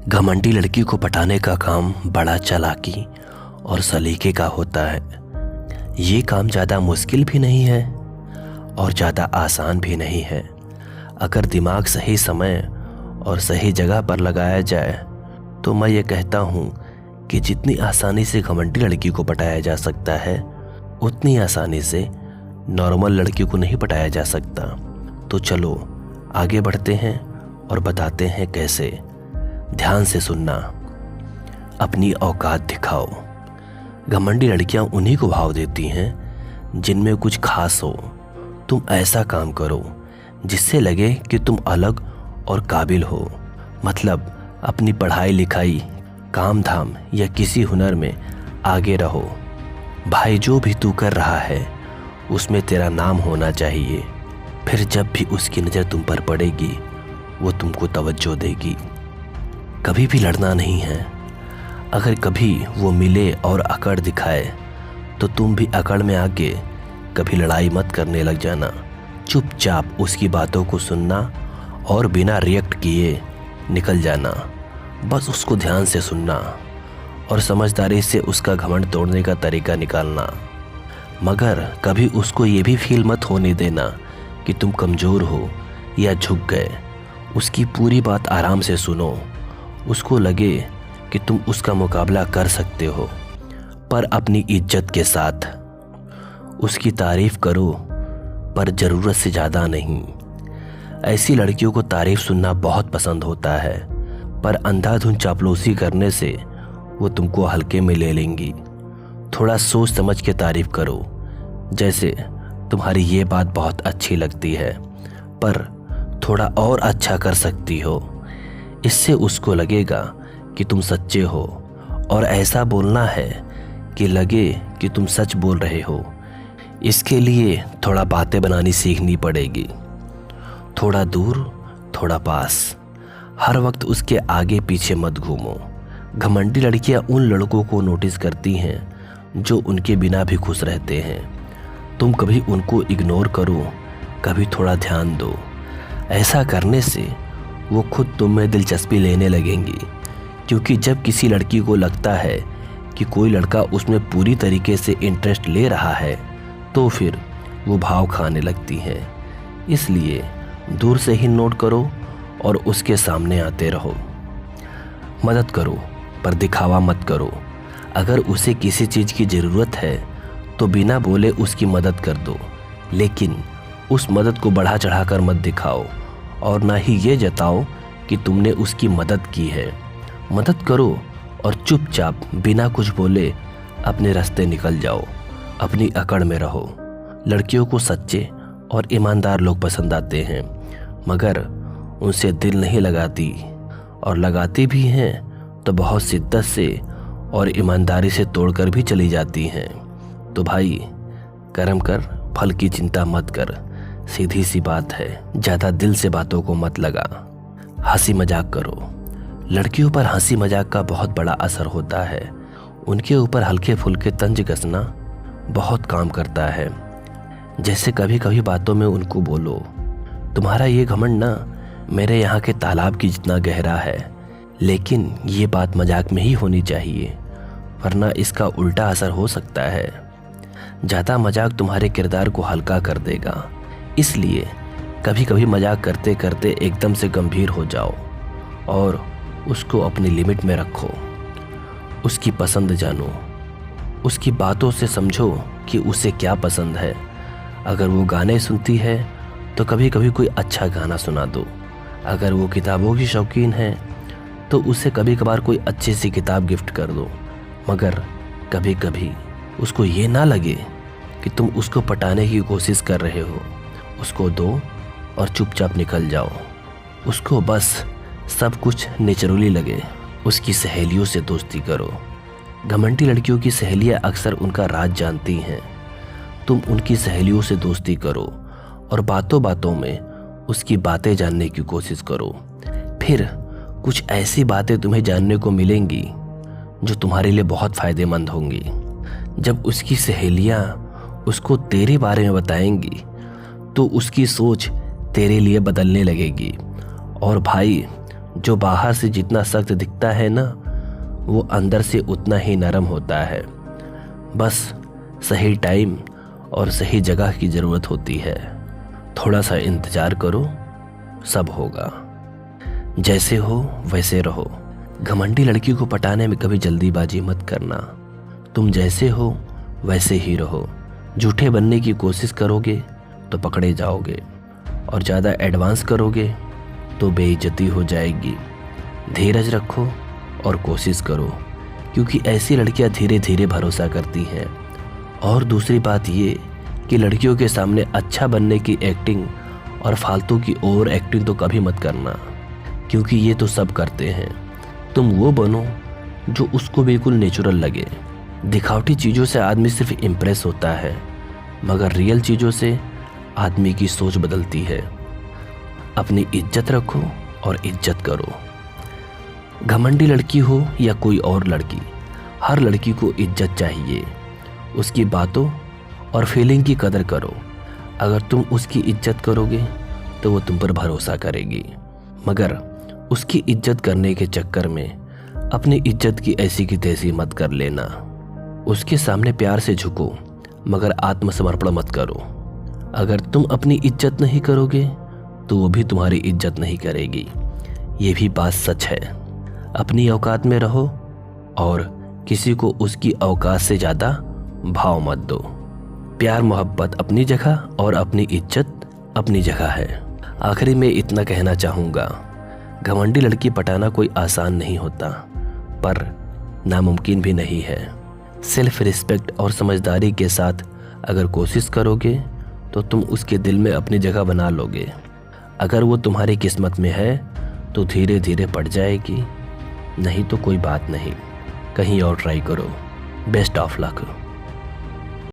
घमंडी लड़की को पटाने का काम बड़ा चालाकी और सलीके का होता है। ये काम ज़्यादा मुश्किल भी नहीं है और ज़्यादा आसान भी नहीं है। अगर दिमाग सही समय और सही जगह पर लगाया जाए तो मैं ये कहता हूँ कि जितनी आसानी से घमंडी लड़की को पटाया जा सकता है उतनी आसानी से नॉर्मल लड़की को नहीं पटाया जा सकता। तो चलो आगे बढ़ते हैं और बताते हैं कैसे। ध्यान से सुनना, अपनी औकात दिखाओ। घमंडी लड़कियां उन्हीं को भाव देती हैं जिनमें कुछ खास हो। तुम ऐसा काम करो जिससे लगे कि तुम अलग और काबिल हो। मतलब अपनी पढ़ाई लिखाई, काम धाम या किसी हुनर में आगे रहो। भाई जो भी तू कर रहा है उसमें तेरा नाम होना चाहिए। फिर जब भी उसकी नज़र तुम पर पड़ेगी वो तुमको तवज्जो देगी। कभी भी लड़ना नहीं है। अगर कभी वो मिले और अकड़ दिखाए तो तुम भी अकड़ में आके कभी लड़ाई मत करने लग जाना। चुपचाप उसकी बातों को सुनना और बिना रिएक्ट किए निकल जाना। बस उसको ध्यान से सुनना और समझदारी से उसका घमंड तोड़ने का तरीका निकालना। मगर कभी उसको ये भी फील मत होने देना कि तुम कमज़ोर हो या झुक गए। उसकी पूरी बात आराम से सुनो। उसको लगे कि तुम उसका मुकाबला कर सकते हो, पर अपनी इज्जत के साथ। उसकी तारीफ करो पर ज़रूरत से ज़्यादा नहीं। ऐसी लड़कियों को तारीफ सुनना बहुत पसंद होता है, पर अंधाधुंध चापलूसी करने से वो तुमको हल्के में ले लेंगी। थोड़ा सोच समझ के तारीफ करो। जैसे तुम्हारी ये बात बहुत अच्छी लगती है पर थोड़ा और अच्छा कर सकती हो। इससे उसको लगेगा कि तुम सच्चे हो और ऐसा बोलना है कि लगे कि तुम सच बोल रहे हो। इसके लिए थोड़ा बातें बनानी सीखनी पड़ेगी। थोड़ा दूर थोड़ा पास। हर वक्त उसके आगे पीछे मत घूमो। घमंडी लड़कियां उन लड़कों को नोटिस करती हैं जो उनके बिना भी खुश रहते हैं। तुम कभी उनको इग्नोर करो, कभी थोड़ा ध्यान दो। ऐसा करने से वो खुद तुम में दिलचस्पी लेने लगेंगी, क्योंकि जब किसी लड़की को लगता है कि कोई लड़का उसमें पूरी तरीके से इंटरेस्ट ले रहा है तो फिर वो भाव खाने लगती हैं। इसलिए दूर से ही नोट करो और उसके सामने आते रहो। मदद करो पर दिखावा मत करो। अगर उसे किसी चीज़ की ज़रूरत है तो बिना बोले उसकी मदद कर दो, लेकिन उस मदद को बढ़ा चढ़ाकर मत दिखाओ और ना ही ये जताओ कि तुमने उसकी मदद की है। मदद करो और चुपचाप बिना कुछ बोले अपने रास्ते निकल जाओ। अपनी अकड़ में रहो। लड़कियों को सच्चे और ईमानदार लोग पसंद आते हैं, मगर उनसे दिल नहीं लगाती, और लगाती भी हैं तो बहुत शिद्दत से और ईमानदारी से तोड़कर भी चली जाती हैं। तो भाई कर्म कर, फल की चिंता मत कर। सीधी सी बात है, ज़्यादा दिल से बातों को मत लगा। हंसी मजाक करो। लड़कियों पर हंसी मजाक का बहुत बड़ा असर होता है। उनके ऊपर हल्के फुल्के तंज कसना बहुत काम करता है। जैसे कभी कभी बातों में उनको बोलो, तुम्हारा ये घमंड ना मेरे यहाँ के तालाब की जितना गहरा है, लेकिन ये बात मजाक में ही होनी चाहिए, वरना इसका उल्टा असर हो सकता है। ज़्यादा मजाक तुम्हारे किरदार को हल्का कर देगा। इसलिए कभी कभी मजाक करते करते एकदम से गंभीर हो जाओ और उसको अपनी लिमिट में रखो। उसकी पसंद जानो। उसकी बातों से समझो कि उसे क्या पसंद है। अगर वो गाने सुनती है तो कभी कभी कोई अच्छा गाना सुना दो। अगर वो किताबों की शौकीन है तो उसे कभी कभार कोई अच्छी सी किताब गिफ्ट कर दो। मगर कभी कभी उसको ये ना लगे कि तुम उसको पटाने की कोशिश कर रहे हो। उसको दो और चुपचाप निकल जाओ। उसको बस सब कुछ नेचुरली लगे। उसकी सहेलियों से दोस्ती करो। घमंडी लड़कियों की सहेलियां अक्सर उनका राज जानती हैं। तुम उनकी सहेलियों से दोस्ती करो और बातों बातों में उसकी बातें जानने की कोशिश करो। फिर कुछ ऐसी बातें तुम्हें जानने को मिलेंगी जो तुम्हारे लिए बहुत फ़ायदेमंद होंगी। जब उसकी सहेलियां उसको तेरे बारे में बताएंगी तो उसकी सोच तेरे लिए बदलने लगेगी। और भाई जो बाहर से जितना सख्त दिखता है ना, वो अंदर से उतना ही नरम होता है। बस सही टाइम और सही जगह की ज़रूरत होती है। थोड़ा सा इंतज़ार करो, सब होगा। जैसे हो वैसे रहो। घमंडी लड़की को पटाने में कभी जल्दीबाजी मत करना। तुम जैसे हो वैसे ही रहो। झूठे बनने की कोशिश करोगे तो पकड़े जाओगे, और ज़्यादा एडवांस करोगे तो बेइज्जती हो जाएगी। धीरज रखो और कोशिश करो, क्योंकि ऐसी लड़कियां धीरे धीरे भरोसा करती हैं। और दूसरी बात ये कि लड़कियों के सामने अच्छा बनने की एक्टिंग और फालतू की ओवर एक्टिंग तो कभी मत करना, क्योंकि ये तो सब करते हैं। तुम वो बनो जो उसको बिल्कुल नेचुरल लगे। दिखावटी चीज़ों से आदमी सिर्फ इम्प्रेस होता है, मगर रियल चीज़ों से आदमी की सोच बदलती है। अपनी इज्जत रखो और इज्जत करो। घमंडी लड़की हो या कोई और लड़की, हर लड़की को इज्जत चाहिए। उसकी बातों और फीलिंग की कदर करो। अगर तुम उसकी इज्जत करोगे तो वो तुम पर भरोसा करेगी, मगर उसकी इज्जत करने के चक्कर में अपनी इज्जत की ऐसी की तैसी मत कर लेना। उसके सामने प्यार से झुको, मगर आत्मसमर्पण मत करो। अगर तुम अपनी इज्जत नहीं करोगे तो वो भी तुम्हारी इज्जत नहीं करेगी। ये भी बात सच है। अपनी औकात में रहो और किसी को उसकी औकात से ज़्यादा भाव मत दो। प्यार मोहब्बत अपनी जगह और अपनी इज्जत अपनी जगह है। आखिरी में इतना कहना चाहूँगा, घमंडी लड़की पटाना कोई आसान नहीं होता, पर नामुमकिन भी नहीं है। सेल्फ रिस्पेक्ट और समझदारी के साथ अगर कोशिश करोगे तो तुम उसके दिल में अपनी जगह बना लोगे। अगर वो तुम्हारी किस्मत में है तो धीरे धीरे पड़ जाएगी, नहीं तो कोई बात नहीं, कहीं और ट्राई करो। Best of luck.